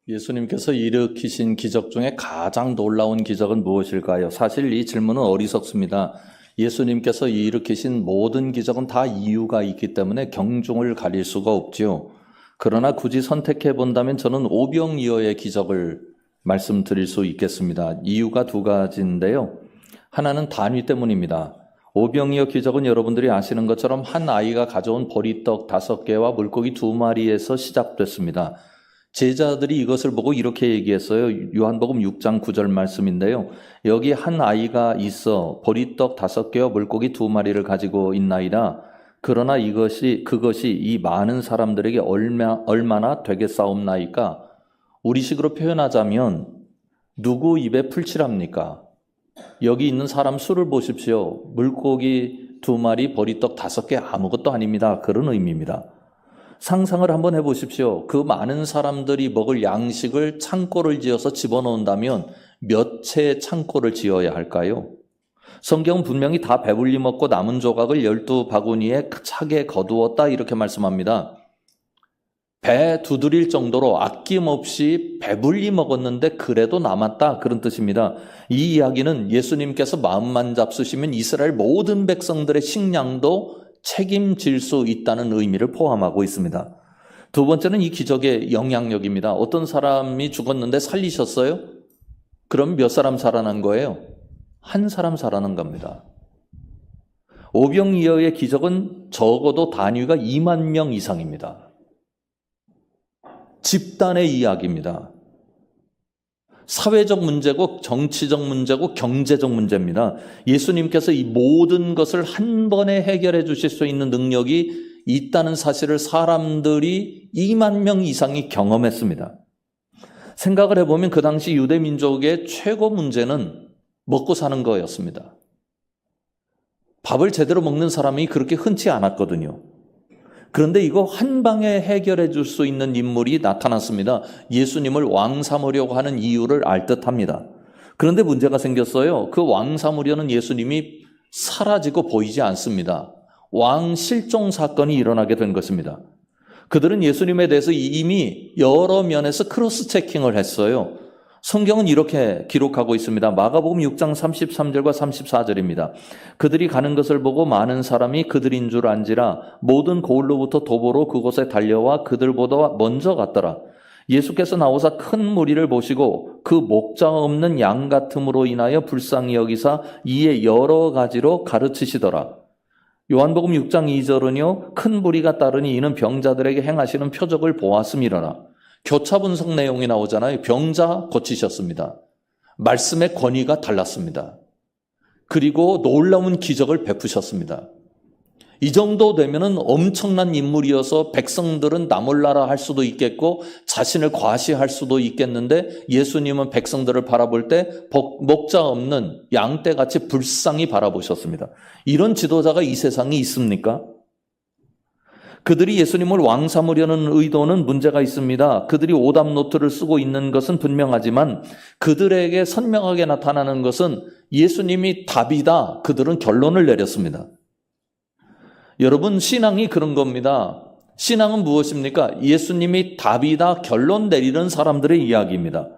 예수님께서 일으키신 기적 중에 가장 놀라운 기적은 무엇일까요? 사실 이 질문은 어리석습니다. 예수님께서 일으키신 모든 기적은 다 이유가 있기 때문에 경중을 가릴 수가 없지요. 그러나 굳이 선택해 본다면 저는 오병이어의 기적을 말씀드릴 수 있겠습니다. 이유가 두 가지인데요. 하나는 단위 때문입니다. 오병이어 기적은 여러분들이 아시는 것처럼 한 아이가 가져온 보리떡 5개와 물고기 2마리에서 시작됐습니다. 제자들이 이것을 보고 이렇게 얘기했어요. 요한복음 6장 9절 말씀인데요. 여기 한 아이가 있어 보리떡 5개와 물고기 2마리를 가지고 있나이다. 그러나 그것이 이 많은 사람들에게 얼마나 되겠사옵나이까? 우리식으로 표현하자면 누구 입에 풀칠합니까? 여기 있는 사람 수를 보십시오. 물고기 2마리, 보리떡 5개 아무것도 아닙니다. 그런 의미입니다. 상상을 한번 해보십시오. 그 많은 사람들이 먹을 양식을 창고를 지어서 집어넣는다면 몇 채의 창고를 지어야 할까요? 성경은 분명히 다 배불리 먹고 남은 조각을 12바구니에 차게 거두었다 이렇게 말씀합니다. 배 두드릴 정도로 아낌없이 배불리 먹었는데 그래도 남았다 그런 뜻입니다. 이 이야기는 예수님께서 마음만 잡수시면 이스라엘 모든 백성들의 식량도 책임질 수 있다는 의미를 포함하고 있습니다. 두 번째는 이 기적의 영향력입니다. 어떤 사람이 죽었는데 살리셨어요? 그럼 몇 사람 살아난 거예요? 한 사람 살아난 겁니다. 오병이어의 기적은 적어도 단위가 2만 명 이상입니다. 집단의 이야기입니다. 사회적 문제고 정치적 문제고 경제적 문제입니다. 예수님께서 이 모든 것을 한 번에 해결해 주실 수 있는 능력이 있다는 사실을 사람들이 2만 명 이상이 경험했습니다. 생각을 해보면 그 당시 유대 민족의 최고 문제는 먹고 사는 거였습니다. 밥을 제대로 먹는 사람이 그렇게 흔치 않았거든요. 그런데 이거 한 방에 해결해 줄 수 있는 인물이 나타났습니다. 예수님을 왕 삼으려고 하는 이유를 알 듯합니다. 그런데 문제가 생겼어요. 그 왕 삼으려는 예수님이 사라지고 보이지 않습니다. 왕 실종 사건이 일어나게 된 것입니다. 그들은 예수님에 대해서 이미 여러 면에서 크로스 체킹을 했어요. 성경은 이렇게 기록하고 있습니다. 마가복음 6장 33절과 34절입니다. 그들이 가는 것을 보고 많은 사람이 그들인 줄 안지라 모든 고을로부터 도보로 그곳에 달려와 그들보다 먼저 갔더라. 예수께서 나오사 큰 무리를 보시고 그 목자 없는 양 같음으로 인하여 불쌍히 여기사 이에 여러 가지로 가르치시더라. 요한복음 6장 2절은요. 큰 무리가 따르니 이는 병자들에게 행하시는 표적을 보았음이라라. 교차 분석 내용이 나오잖아요. 병자 고치셨습니다. 말씀의 권위가 달랐습니다. 그리고 놀라운 기적을 베푸셨습니다. 이 정도 되면은 엄청난 인물이어서 백성들은 나몰라라 할 수도 있겠고 자신을 과시할 수도 있겠는데 예수님은 백성들을 바라볼 때 목자 없는 양떼같이 불쌍히 바라보셨습니다. 이런 지도자가 이 세상에 있습니까? 그들이 예수님을 왕 삼으려는 의도는 문제가 있습니다. 그들이 오답 노트를 쓰고 있는 것은 분명하지만 그들에게 선명하게 나타나는 것은 예수님이 답이다. 그들은 결론을 내렸습니다. 여러분, 신앙이 그런 겁니다. 신앙은 무엇입니까? 예수님이 답이다. 결론 내리는 사람들의 이야기입니다.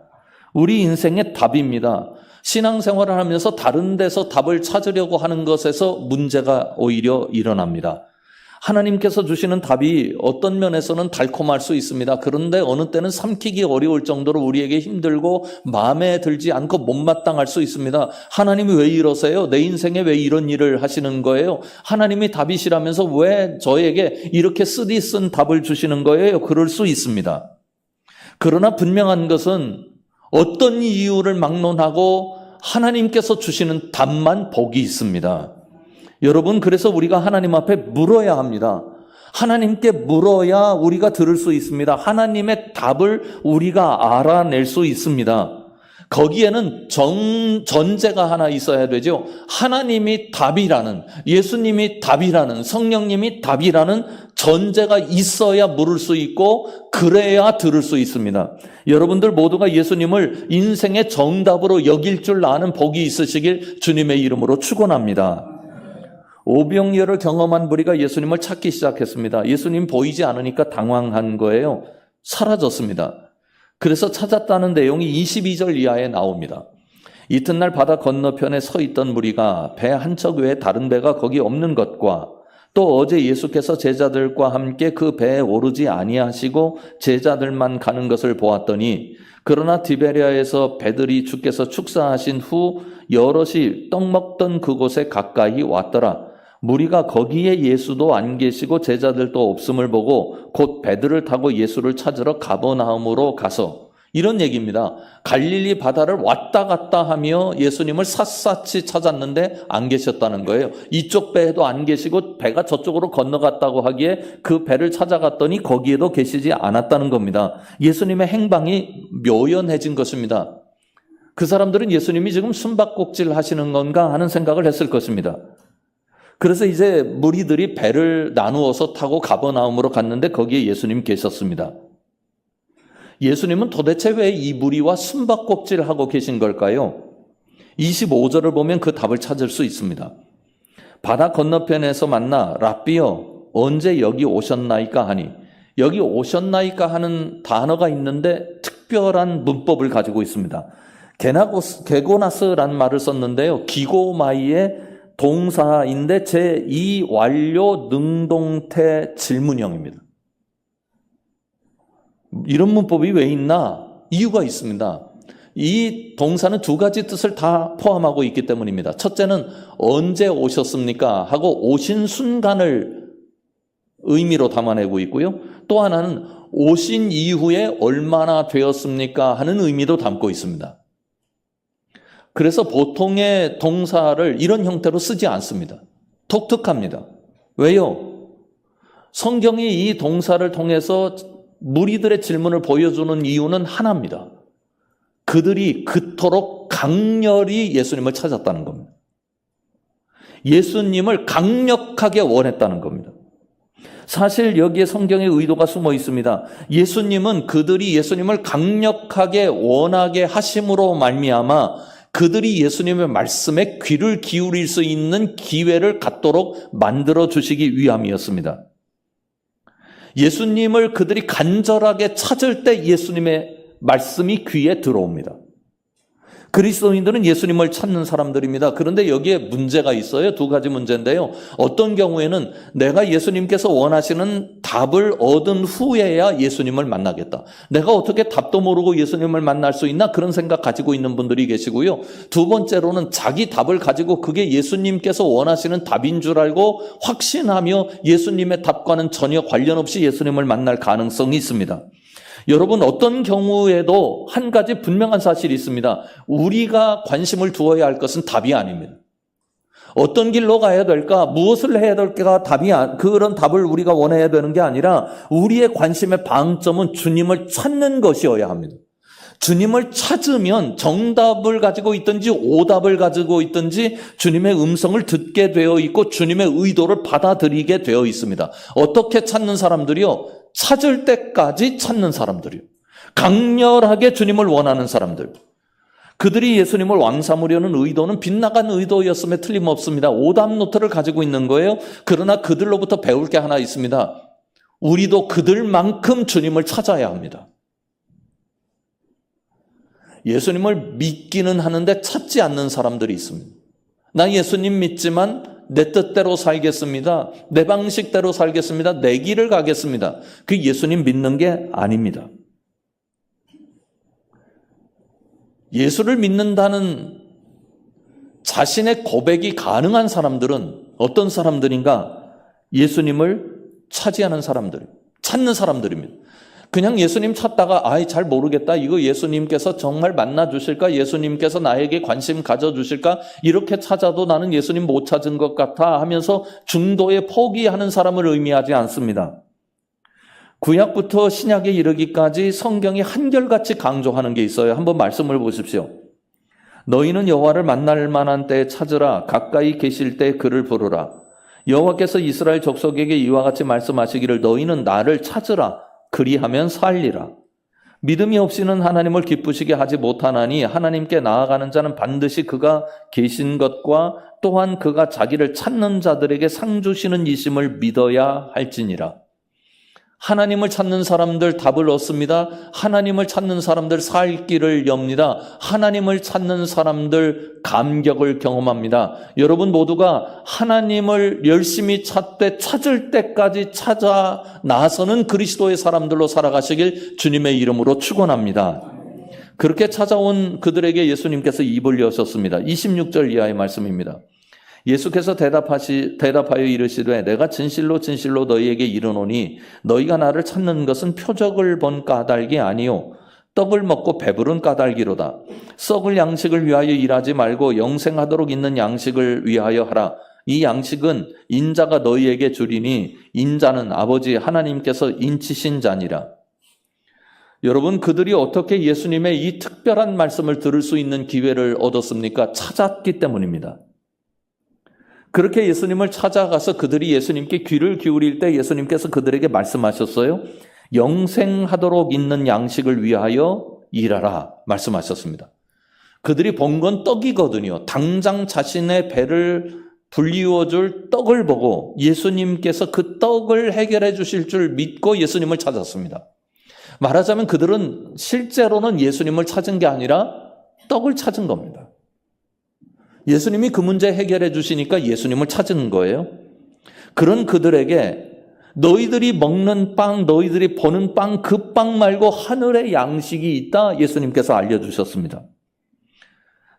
우리 인생의 답입니다. 신앙생활을 하면서 다른 데서 답을 찾으려고 하는 것에서 문제가 오히려 일어납니다. 하나님께서 주시는 답이 어떤 면에서는 달콤할 수 있습니다. 그런데 어느 때는 삼키기 어려울 정도로 우리에게 힘들고 마음에 들지 않고 못마땅할 수 있습니다. 하나님이 왜 이러세요? 내 인생에 왜 이런 일을 하시는 거예요? 하나님이 답이시라면서 왜 저에게 이렇게 쓰디쓴 답을 주시는 거예요? 그럴 수 있습니다. 그러나 분명한 것은 어떤 이유를 막론하고 하나님께서 주시는 답만 복이 있습니다. 여러분, 그래서 우리가 하나님 앞에 물어야 합니다. 하나님께 물어야 우리가 들을 수 있습니다. 하나님의 답을 우리가 알아낼 수 있습니다. 거기에는 전제가 하나 있어야 되죠. 하나님이 답이라는, 예수님이 답이라는, 성령님이 답이라는 전제가 있어야 물을 수 있고 그래야 들을 수 있습니다. 여러분들 모두가 예수님을 인생의 정답으로 여길 줄 아는 복이 있으시길 주님의 이름으로 축원합니다. 오병이어를 경험한 무리가 예수님을 찾기 시작했습니다. 예수님 보이지 않으니까 당황한 거예요. 사라졌습니다. 그래서 찾았다는 내용이 22절 이하에 나옵니다. 이튿날 바다 건너편에 서 있던 무리가 배 한 척 외에 다른 배가 거기 없는 것과 또 어제 예수께서 제자들과 함께 그 배에 오르지 아니하시고 제자들만 가는 것을 보았더니 그러나 디베리아에서 배들이 주께서 축사하신 후 여럿이 떡 먹던 그곳에 가까이 왔더라. 무리가 거기에 예수도 안 계시고 제자들도 없음을 보고 곧 배들을 타고 예수를 찾으러 가버나움으로 가서, 이런 얘기입니다. 갈릴리 바다를 왔다 갔다 하며 예수님을 샅샅이 찾았는데 안 계셨다는 거예요. 이쪽 배에도 안 계시고 배가 저쪽으로 건너갔다고 하기에 그 배를 찾아갔더니 거기에도 계시지 않았다는 겁니다. 예수님의 행방이 묘연해진 것입니다. 그 사람들은 예수님이 지금 숨바꼭질 하시는 건가 하는 생각을 했을 것입니다. 그래서 이제 무리들이 배를 나누어서 타고 가버나움으로 갔는데 거기에 예수님 계셨습니다. 예수님은 도대체 왜 이 무리와 숨바꼭질하고 계신 걸까요? 25절을 보면 그 답을 찾을 수 있습니다. 바다 건너편에서 만나 랍비여 언제 여기 오셨나이까 하니, 여기 오셨나이까 하는 단어가 있는데 특별한 문법을 가지고 있습니다. 게고나스라는 말을 썼는데요. 기고마이의 동사인데 제2 완료 능동태 질문형입니다. 이런 문법이 왜 있나? 이유가 있습니다. 이 동사는 두 가지 뜻을 다 포함하고 있기 때문입니다. 첫째는 언제 오셨습니까? 하고 오신 순간을 의미로 담아내고 있고요. 또 하나는 오신 이후에 얼마나 되었습니까? 하는 의미도 담고 있습니다. 그래서 보통의 동사를 이런 형태로 쓰지 않습니다. 독특합니다. 왜요? 성경이 이 동사를 통해서 무리들의 질문을 보여주는 이유는 하나입니다. 그들이 그토록 강렬히 예수님을 찾았다는 겁니다. 예수님을 강력하게 원했다는 겁니다. 사실 여기에 성경의 의도가 숨어 있습니다. 예수님은 그들이 예수님을 강력하게 원하게 하심으로 말미암아 그들이 예수님의 말씀에 귀를 기울일 수 있는 기회를 갖도록 만들어 주시기 위함이었습니다. 예수님을 그들이 간절하게 찾을 때 예수님의 말씀이 귀에 들어옵니다. 그리스도인들은 예수님을 찾는 사람들입니다. 그런데 여기에 문제가 있어요. 두 가지 문제인데요. 어떤 경우에는 내가 예수님께서 원하시는 답을 얻은 후에야 예수님을 만나겠다. 내가 어떻게 답도 모르고 예수님을 만날 수 있나? 그런 생각 가지고 있는 분들이 계시고요. 두 번째로는 자기 답을 가지고 그게 예수님께서 원하시는 답인 줄 알고 확신하며 예수님의 답과는 전혀 관련 없이 예수님을 만날 가능성이 있습니다. 여러분, 어떤 경우에도 한 가지 분명한 사실이 있습니다. 우리가 관심을 두어야 할 것은 답이 아닙니다. 어떤 길로 가야 될까? 무엇을 해야 될까? 그런 답을 우리가 원해야 되는 게 아니라 우리의 관심의 방점은 주님을 찾는 것이어야 합니다. 주님을 찾으면 정답을 가지고 있든지 오답을 가지고 있든지 주님의 음성을 듣게 되어 있고 주님의 의도를 받아들이게 되어 있습니다. 어떻게 찾는 사람들이요? 찾을 때까지 찾는 사람들이요. 강렬하게 주님을 원하는 사람들. 그들이 예수님을 왕 삼으려는 의도는 빗나간 의도였음에 틀림없습니다. 오답 노트를 가지고 있는 거예요. 그러나 그들로부터 배울 게 하나 있습니다. 우리도 그들만큼 주님을 찾아야 합니다. 예수님을 믿기는 하는데 찾지 않는 사람들이 있습니다. 나 예수님 믿지만 내 뜻대로 살겠습니다. 내 방식대로 살겠습니다. 내 길을 가겠습니다. 그 예수님 믿는 게 아닙니다. 예수를 믿는다는 자신의 고백이 가능한 사람들은 어떤 사람들인가? 예수님을 차지하는 사람들, 찾는 사람들입니다. 그냥 예수님 찾다가 잘 모르겠다. 이거 예수님께서 정말 만나 주실까? 예수님께서 나에게 관심 가져 주실까? 이렇게 찾아도 나는 예수님 못 찾은 것 같아 하면서 중도에 포기하는 사람을 의미하지 않습니다. 구약부터 신약에 이르기까지 성경이 한결같이 강조하는 게 있어요. 한번 말씀을 보십시오. 너희는 여호와를 만날 만한 때에 찾으라. 가까이 계실 때 그를 부르라. 여호와께서 이스라엘 족속에게 이와 같이 말씀하시기를 너희는 나를 찾으라. 그리하면 살리라. 믿음이 없이는 하나님을 기쁘시게 하지 못하나니 하나님께 나아가는 자는 반드시 그가 계신 것과 또한 그가 자기를 찾는 자들에게 상 주시는 이심을 믿어야 할지니라. 하나님을 찾는 사람들 답을 얻습니다. 하나님을 찾는 사람들 살 길을 엽니다. 하나님을 찾는 사람들 감격을 경험합니다. 여러분 모두가 하나님을 열심히 찾을 때까지 찾아 나서는 그리스도의 사람들로 살아가시길 주님의 이름으로 축원합니다. 그렇게 찾아온 그들에게 예수님께서 입을 여셨습니다. 26절 이하의 말씀입니다. 예수께서 대답하여 이르시되 내가 진실로 진실로 너희에게 이르노니 너희가 나를 찾는 것은 표적을 본 까닭이 아니요 떡을 먹고 배부른 까닭이로다. 썩을 양식을 위하여 일하지 말고 영생하도록 있는 양식을 위하여 하라. 이 양식은 인자가 너희에게 주리니 인자는 아버지 하나님께서 인치신 자니라. 여러분, 그들이 어떻게 예수님의 이 특별한 말씀을 들을 수 있는 기회를 얻었습니까? 찾았기 때문입니다. 그렇게 예수님을 찾아가서 그들이 예수님께 귀를 기울일 때 예수님께서 그들에게 말씀하셨어요. 영생하도록 있는 양식을 위하여 일하라 말씀하셨습니다. 그들이 본 건 떡이거든요. 당장 자신의 배를 불리워줄 떡을 보고 예수님께서 그 떡을 해결해 주실 줄 믿고 예수님을 찾았습니다. 말하자면 그들은 실제로는 예수님을 찾은 게 아니라 떡을 찾은 겁니다. 예수님이 그 문제 해결해 주시니까 예수님을 찾은 거예요. 그런 그들에게 너희들이 먹는 빵, 너희들이 버는 빵, 그 빵 말고 하늘의 양식이 있다 예수님께서 알려주셨습니다.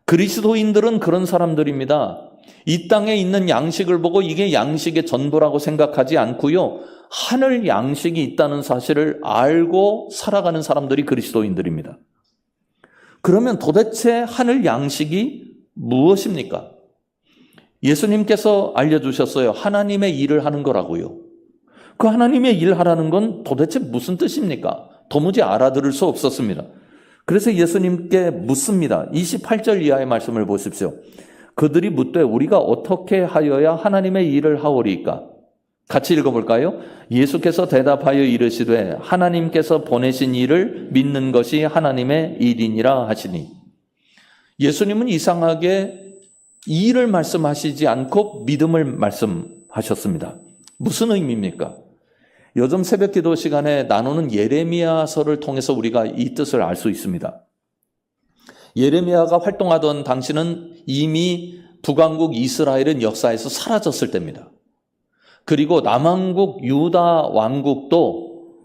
그리스도인들은 그런 사람들입니다. 이 땅에 있는 양식을 보고 이게 양식의 전부라고 생각하지 않고요. 하늘 양식이 있다는 사실을 알고 살아가는 사람들이 그리스도인들입니다. 그러면 도대체 하늘 양식이 무엇입니까? 예수님께서 알려주셨어요. 하나님의 일을 하는 거라고요. 그 하나님의 일 하라는 건 도대체 무슨 뜻입니까? 도무지 알아들을 수 없었습니다. 그래서 예수님께 묻습니다. 28절 이하의 말씀을 보십시오. 그들이 묻되 우리가 어떻게 하여야 하나님의 일을 하오리까? 같이 읽어볼까요? 예수께서 대답하여 이르시되 하나님께서 보내신 일을 믿는 것이 하나님의 일이니라 하시니. 예수님은 이상하게 일을 말씀하시지 않고 믿음을 말씀하셨습니다. 무슨 의미입니까? 요즘 새벽 기도 시간에 나누는 예레미야서를 통해서 우리가 이 뜻을 알 수 있습니다. 예레미야가 활동하던 당시는 이미 북왕국 이스라엘은 역사에서 사라졌을 때입니다. 그리고 남왕국 유다 왕국도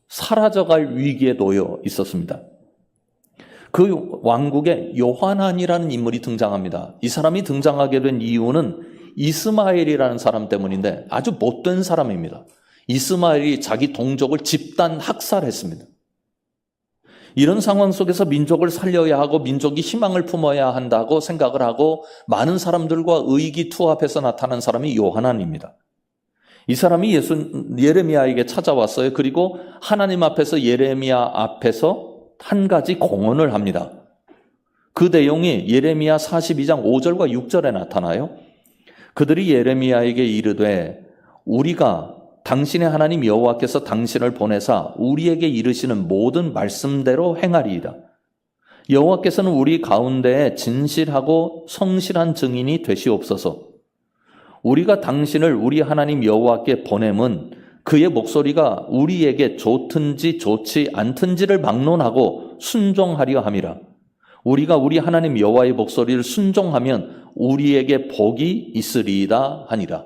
사라져갈 위기에 놓여 있었습니다. 그 왕국에 요하난이라는 인물이 등장합니다. 이 사람이 등장하게 된 이유는 이스마엘이라는 사람 때문인데 아주 못된 사람입니다. 이스마엘이 자기 동족을 집단 학살했습니다. 이런 상황 속에서 민족을 살려야 하고 민족이 희망을 품어야 한다고 생각을 하고 많은 사람들과 의기투합해서 나타난 사람이 요하난입니다. 이 사람이 예레미야에게 찾아왔어요. 그리고 하나님 앞에서 예레미야 앞에서 한 가지 공언을 합니다. 그 내용이 예레미야 42장 5절과 6절에 나타나요. 그들이 예레미야에게 이르되 우리가 당신의 하나님 여호와께서 당신을 보내사 우리에게 이르시는 모든 말씀대로 행하리이다. 여호와께서는 우리 가운데에 진실하고 성실한 증인이 되시옵소서. 우리가 당신을 우리 하나님 여호와께 보냄은 그의 목소리가 우리에게 좋든지 좋지 않든지를 막론하고 순종하려 함이라. 우리가 우리 하나님 여호와의 목소리를 순종하면 우리에게 복이 있으리이다 하니라.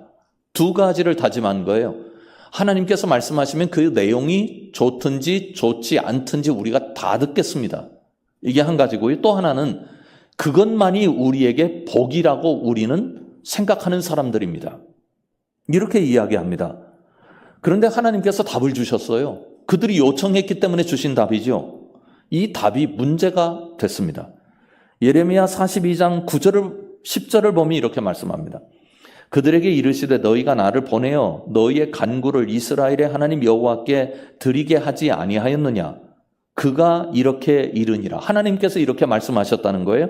두 가지를 다짐한 거예요. 하나님께서 말씀하시면 그 내용이 좋든지 좋지 않든지 우리가 다 듣겠습니다. 이게 한 가지고요. 또 하나는 그것만이 우리에게 복이라고 우리는 생각하는 사람들입니다. 이렇게 이야기합니다. 그런데 하나님께서 답을 주셨어요. 그들이 요청했기 때문에 주신 답이죠. 이 답이 문제가 됐습니다. 예레미야 42장 9절을 10절을 보면 이렇게 말씀합니다. 그들에게 이르시되 너희가 나를 보내어 너희의 간구를 이스라엘의 하나님 여호와께 드리게 하지 아니하였느냐? 그가 이렇게 이르니라. 하나님께서 이렇게 말씀하셨다는 거예요.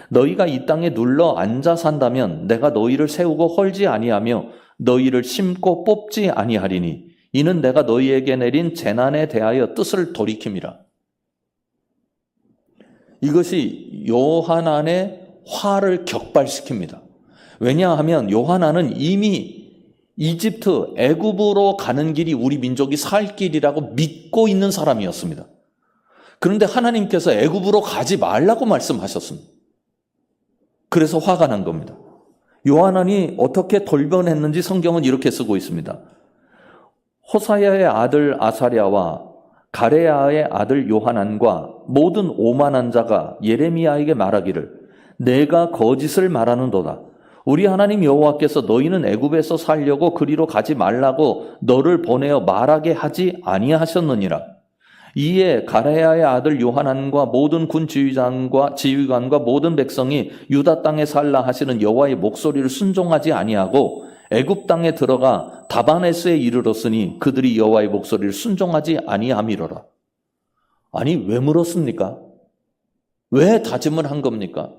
너희가 이 땅에 눌러 앉아 산다면 내가 너희를 세우고 헐지 아니하며 너희를 심고 뽑지 아니하리니 이는 내가 너희에게 내린 재난에 대하여 뜻을 돌이킴이라. 이것이 요하난의 화를 격발시킵니다. 왜냐하면 요하난은 이미 이집트, 애굽으로 가는 길이 우리 민족이 살 길이라고 믿고 있는 사람이었습니다. 그런데 하나님께서 애굽으로 가지 말라고 말씀하셨습니다. 그래서 화가 난 겁니다. 요하난이 어떻게 돌변했는지 성경은 이렇게 쓰고 있습니다. 호사야의 아들 아사랴와 가레야의 아들 요하난과 모든 오만한 자가 예레미야에게 말하기를 내가 거짓을 말하는도다. 우리 하나님 여호와께서 너희는 애굽에서 살려고 그리로 가지 말라고 너를 보내어 말하게 하지 아니하셨느니라. 이에 가레야의 아들 요하난과 모든 군 지휘관과 모든 백성이 유다 땅에 살라 하시는 여호와의 목소리를 순종하지 아니하고 애굽 땅에 들어가 다바네스에 이르렀으니 그들이 여호와의 목소리를 순종하지 아니함이로라. 아니, 왜 물었습니까? 왜 다짐을 한 겁니까?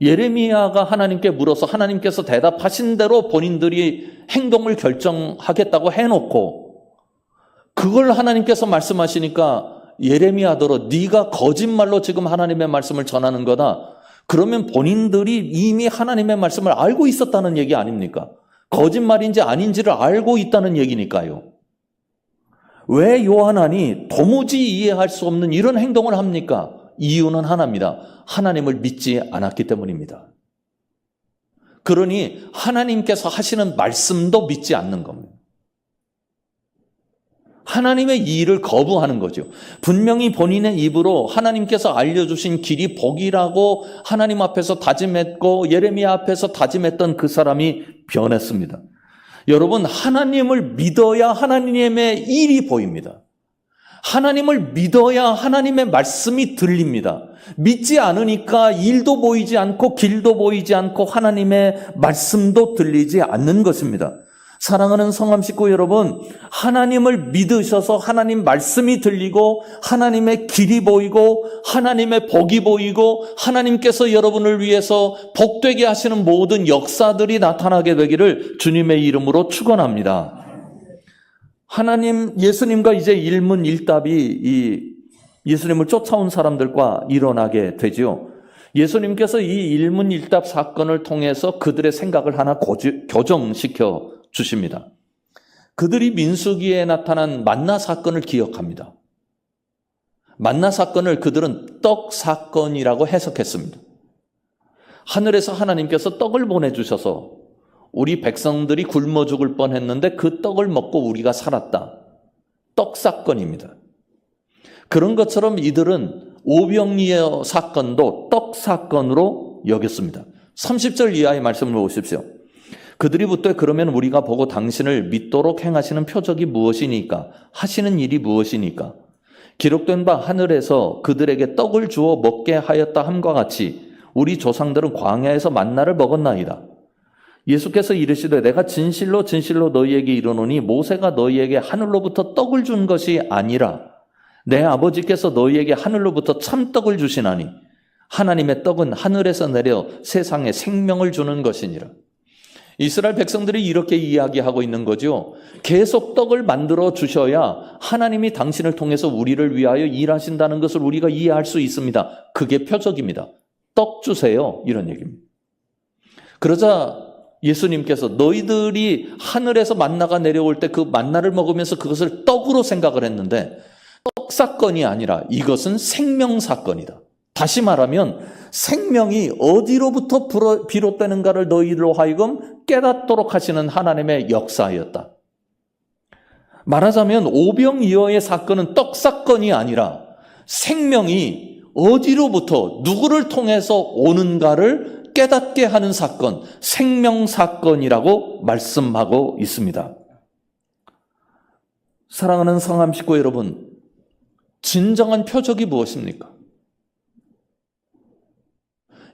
예레미야가 하나님께 물어서 하나님께서 대답하신 대로 본인들이 행동을 결정하겠다고 해놓고 그걸 하나님께서 말씀하시니까 예레미야더러 네가 거짓말로 지금 하나님의 말씀을 전하는 거다. 그러면 본인들이 이미 하나님의 말씀을 알고 있었다는 얘기 아닙니까? 거짓말인지 아닌지를 알고 있다는 얘기니까요. 왜 요하난이 도무지 이해할 수 없는 이런 행동을 합니까? 이유는 하나입니다. 하나님을 믿지 않았기 때문입니다. 그러니 하나님께서 하시는 말씀도 믿지 않는 겁니다. 하나님의 이 일을 거부하는 거죠. 분명히 본인의 입으로 하나님께서 알려주신 길이 복이라고 하나님 앞에서 다짐했고 예레미야 앞에서 다짐했던 그 사람이 변했습니다. 여러분, 하나님을 믿어야 하나님의 일이 보입니다. 하나님을 믿어야 하나님의 말씀이 들립니다. 믿지 않으니까 일도 보이지 않고 길도 보이지 않고 하나님의 말씀도 들리지 않는 것입니다. 사랑하는 성함 식구 여러분, 하나님을 믿으셔서 하나님 말씀이 들리고 하나님의 길이 보이고 하나님의 복이 보이고 하나님께서 여러분을 위해서 복되게 하시는 모든 역사들이 나타나게 되기를 주님의 이름으로 축원합니다. 예수님과 이제 일문일답이 예수님을 쫓아온 사람들과 일어나게 되지요. 예수님께서 이 일문일답 사건을 통해서 그들의 생각을 하나 교정시켜 주십니다. 그들이 민수기에 나타난 만나 사건을 기억합니다. 만나 사건을 그들은 떡 사건이라고 해석했습니다. 하늘에서 하나님께서 떡을 보내주셔서 우리 백성들이 굶어 죽을 뻔했는데 그 떡을 먹고 우리가 살았다. 떡 사건입니다. 그런 것처럼 이들은 오병이어 사건도 떡 사건으로 여겼습니다. 30절 이하의 말씀을 보십시오. 그들이 묻되 그러면 우리가 보고 당신을 믿도록 행하시는 표적이 무엇이니까? 하시는 일이 무엇이니까? 기록된 바 하늘에서 그들에게 떡을 주어 먹게 하였다 함과 같이 우리 조상들은 광야에서 만나를 먹었나이다. 예수께서 이르시되 내가 진실로 진실로 너희에게 이르노니 모세가 너희에게 하늘로부터 떡을 준 것이 아니라 내 아버지께서 너희에게 하늘로부터 참떡을 주시나니 하나님의 떡은 하늘에서 내려 세상에 생명을 주는 것이니라. 이스라엘 백성들이 이렇게 이야기하고 있는 거죠. 계속 떡을 만들어 주셔야 하나님이 당신을 통해서 우리를 위하여 일하신다는 것을 우리가 이해할 수 있습니다. 그게 표적입니다. 떡 주세요. 이런 얘기입니다. 그러자 예수님께서 너희들이 하늘에서 만나가 내려올 때 그 만나를 먹으면서 그것을 떡으로 생각을 했는데 떡 사건이 아니라 이것은 생명 사건이다. 다시 말하면 생명이 어디로부터 비롯되는가를 너희로 하여금 깨닫도록 하시는 하나님의 역사였다. 말하자면 오병이어의 사건은 떡 사건이 아니라 생명이 어디로부터 누구를 통해서 오는가를 깨닫게 하는 사건, 생명 사건이라고 말씀하고 있습니다. 사랑하는 성함 식구 여러분, 진정한 표적이 무엇입니까?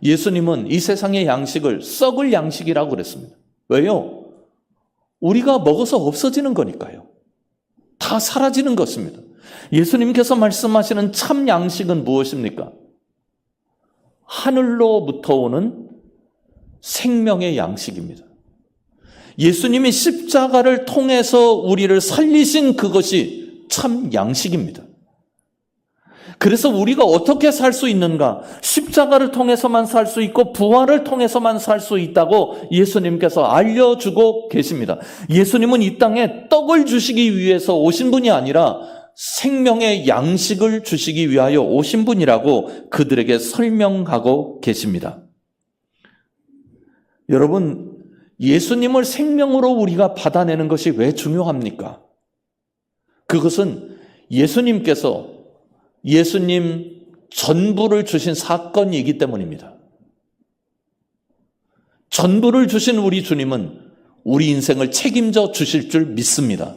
예수님은 이 세상의 양식을 썩을 양식이라고 그랬습니다. 왜요? 우리가 먹어서 없어지는 거니까요. 다 사라지는 것입니다. 예수님께서 말씀하시는 참 양식은 무엇입니까? 하늘로부터 오는 생명의 양식입니다. 예수님이 십자가를 통해서 우리를 살리신 그것이 참 양식입니다. 그래서 우리가 어떻게 살 수 있는가? 십자가를 통해서만 살 수 있고 부활을 통해서만 살 수 있다고 예수님께서 알려주고 계십니다. 예수님은 이 땅에 떡을 주시기 위해서 오신 분이 아니라 생명의 양식을 주시기 위하여 오신 분이라고 그들에게 설명하고 계십니다. 여러분, 예수님을 생명으로 우리가 받아내는 것이 왜 중요합니까? 그것은 예수님께서 예수님 전부를 주신 사건이기 때문입니다. 전부를 주신 우리 주님은 우리 인생을 책임져 주실 줄 믿습니다.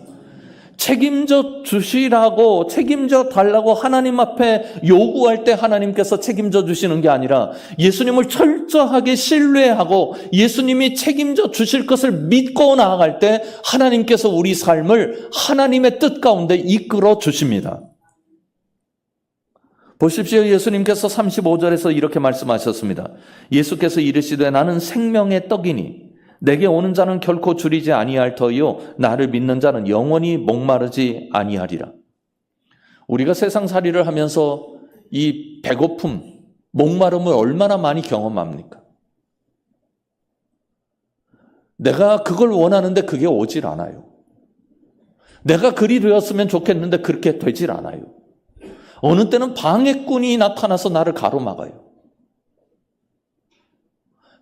책임져 주시라고, 책임져 달라고 하나님 앞에 요구할 때 하나님께서 책임져 주시는 게 아니라 예수님을 철저하게 신뢰하고 예수님이 책임져 주실 것을 믿고 나아갈 때 하나님께서 우리 삶을 하나님의 뜻 가운데 이끌어 주십니다. 보십시오. 예수님께서 35절에서 이렇게 말씀하셨습니다. 예수께서 이르시되 나는 생명의 떡이니 내게 오는 자는 결코 줄이지 아니할 터이요 나를 믿는 자는 영원히 목마르지 아니하리라. 우리가 세상살이를 하면서 이 배고픔, 목마름을 얼마나 많이 경험합니까? 내가 그걸 원하는데 그게 오질 않아요. 내가 그리 되었으면 좋겠는데 그렇게 되질 않아요. 어느 때는 방해꾼이 나타나서 나를 가로막아요.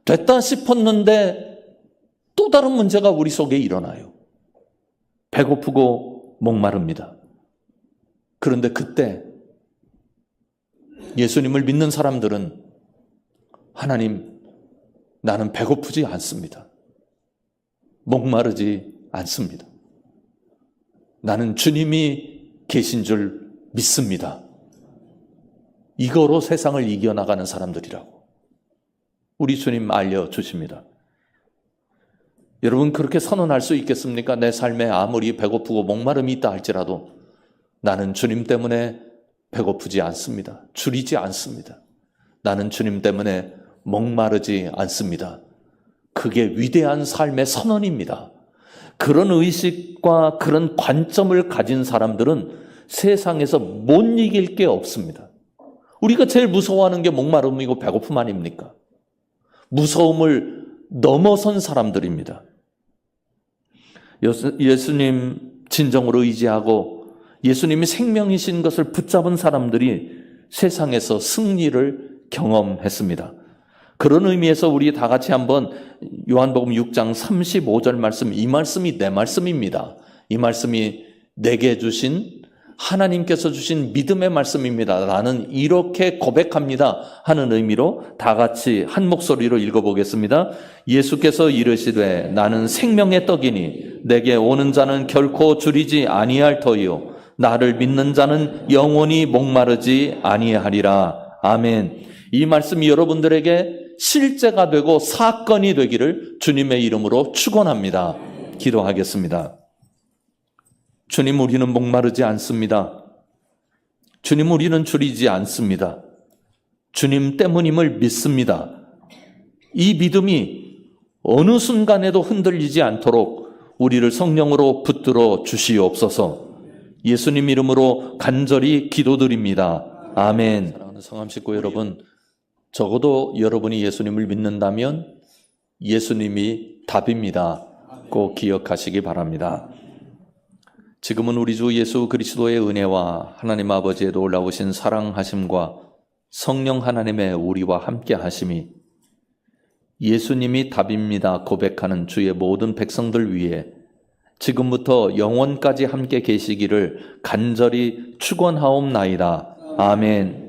됐다 싶었는데 또 다른 문제가 우리 속에 일어나요. 배고프고 목마릅니다. 그런데 그때 예수님을 믿는 사람들은 하나님, 나는 배고프지 않습니다. 목마르지 않습니다. 나는 주님이 계신 줄 믿습니다. 이거로 세상을 이겨나가는 사람들이라고 우리 주님 알려주십니다. 여러분, 그렇게 선언할 수 있겠습니까? 내 삶에 아무리 배고프고 목마름이 있다 할지라도 나는 주님 때문에 배고프지 않습니다. 줄이지 않습니다. 나는 주님 때문에 목마르지 않습니다. 그게 위대한 삶의 선언입니다. 그런 의식과 그런 관점을 가진 사람들은 세상에서 못 이길 게 없습니다. 우리가 제일 무서워하는 게 목마름이고 배고픔 아닙니까? 무서움을 넘어선 사람들입니다. 예수님 진정으로 의지하고 예수님이 생명이신 것을 붙잡은 사람들이 세상에서 승리를 경험했습니다. 그런 의미에서 우리 다 같이 한번 요한복음 6장 35절 말씀, 이 말씀이 내 말씀입니다. 이 말씀이 내게 주신 하나님께서 주신 믿음의 말씀입니다. 나는 이렇게 고백합니다 하는 의미로 다 같이 한 목소리로 읽어보겠습니다. 예수께서 이르시되 나는 생명의 떡이니 내게 오는 자는 결코 줄이지 아니할 터이요 나를 믿는 자는 영원히 목마르지 아니하리라. 아멘. 이 말씀이 여러분들에게 실제가 되고 사건이 되기를 주님의 이름으로 축원합니다. 기도하겠습니다. 주님, 우리는 목마르지 않습니다. 주님, 우리는 줄이지 않습니다. 주님 때문임을 믿습니다. 이 믿음이 어느 순간에도 흔들리지 않도록 우리를 성령으로 붙들어 주시옵소서. 예수님 이름으로 간절히 기도드립니다. 아멘. 사랑하는 성함 식구 여러분, 적어도 여러분이 예수님을 믿는다면 예수님이 답입니다. 꼭 기억하시기 바랍니다. 지금은 우리 주 예수 그리스도의 은혜와 하나님 아버지의 놀라우신 사랑하심과 성령 하나님의 우리와 함께 하심이 예수님이 답입니다 고백하는 주의 모든 백성들 위해 지금부터 영원까지 함께 계시기를 간절히 축원하옵나이다. 아멘.